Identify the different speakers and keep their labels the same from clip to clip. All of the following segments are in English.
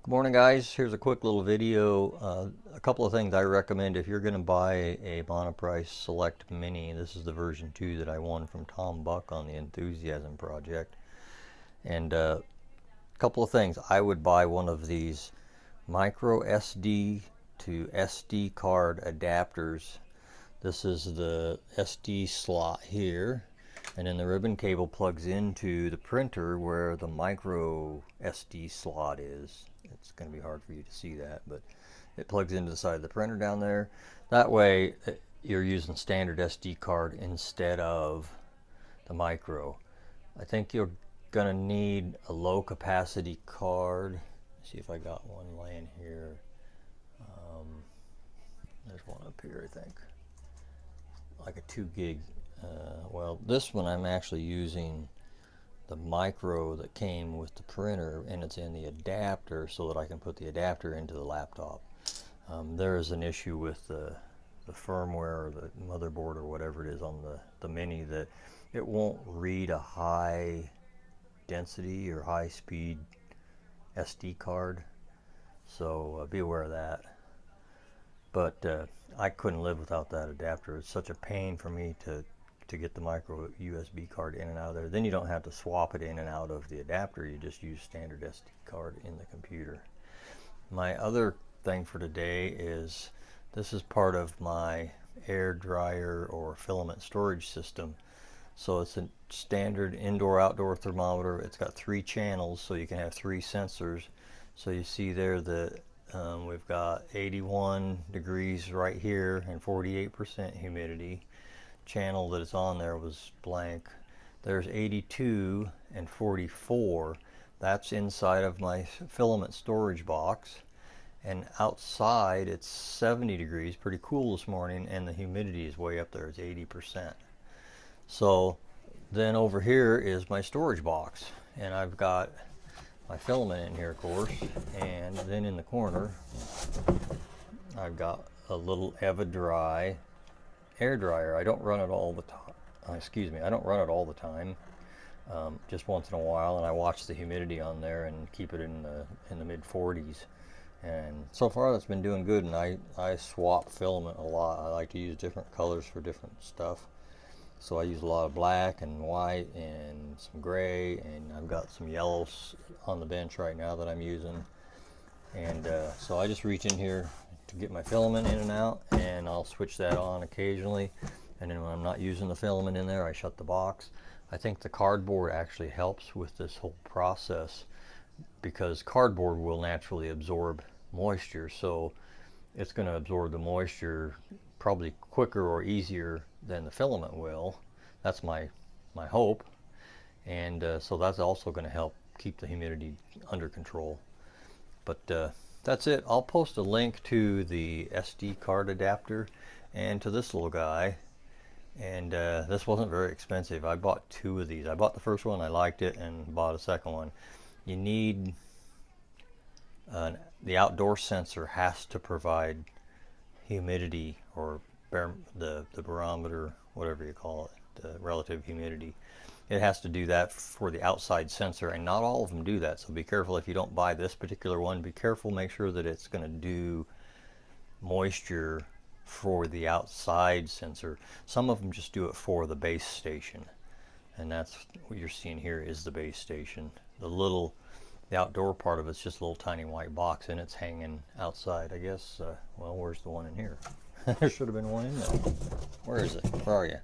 Speaker 1: Good morning, guys. Here's a quick little video. A couple of things I recommend if you're going to buy a Monoprice Select Mini. This is the version 2 that I won from Tom Buck on the Enthusiasm project. And a couple of things. I would buy one of these micro SD to SD card adapters. This is the SD slot here, and then the ribbon cable plugs into the printer where the micro SD slot is. It's going to be hard for you to see that, but it plugs into the side of the printer down there. That way you're using standard SD card instead of the micro. I think you're going to need a low capacity card. Let's see if I got one laying here. There's one up here, I think. Like a 2 gig. Well, this one I'm actually using the micro that came with the printer, and it's in the adapter so that I can put the adapter into the laptop. There is an issue with the firmware or the motherboard or whatever it is on the Mini that it won't read a high density or high speed SD card, so be aware of that. But I couldn't live without that adapter. It's such a pain for me to get the micro USB card in and out of there. Then you don't have to swap it in and out of the adapter. You just use standard SD card in the computer. My other thing for today is this is part of my air dryer or filament storage system. So it's a standard indoor-outdoor thermometer. It's got 3 channels, so you can have 3 sensors. So you see there that we've got 81 degrees right here and 48% humidity. Channel that is on there was blank. There's 82 and 44. That's inside of my filament storage box, and outside it's 70 degrees, pretty cool this morning, and the humidity is way up there. It's 80%. So then over here is my storage box, and I've got my filament in here, of course, and then in the corner I've got a little EvaDry air dryer. I don't run it all the time. I don't run it all the time. Just once in a while, and I watch the humidity on there and keep it in the mid 40s. And so far that's been doing good. And I swap filament a lot. I like to use different colors for different stuff. So I use a lot of black and white and some gray, and I've got some yellows on the bench right now that I'm using. And so I just reach in here to get my filament in and out, and I'll switch that on occasionally. And then when I'm not using the filament in there, I shut the box. I think the cardboard actually helps with this whole process, because cardboard will naturally absorb moisture, so it's going to absorb the moisture probably quicker or easier than the filament will. That's my hope. And so that's also going to help keep the humidity under control. But that's it. I'll post a link to the SD card adapter and to this little guy. And this wasn't very expensive. I bought 2 of these. I bought the first one, I liked it, and bought a second one. You need the outdoor sensor has to provide humidity, or the barometer, whatever you call it, the relative humidity. It has to do that for the outside sensor, and not all of them do that. So be careful if you don't buy this particular one. Be careful, make sure that it's going to do moisture for the outside sensor. Some of them just do it for the base station, and that's what you're seeing here is the base station. The outdoor part of it's just a little tiny white box, and it's hanging outside, I guess. Well, where's the one in here? There should have been one in there. Where is it? Where are you?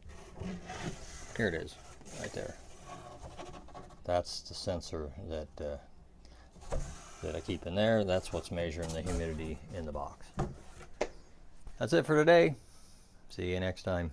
Speaker 1: Here it is, right there. That's the sensor that I keep in there. That's what's measuring the humidity in the box. That's it for today. See you next time.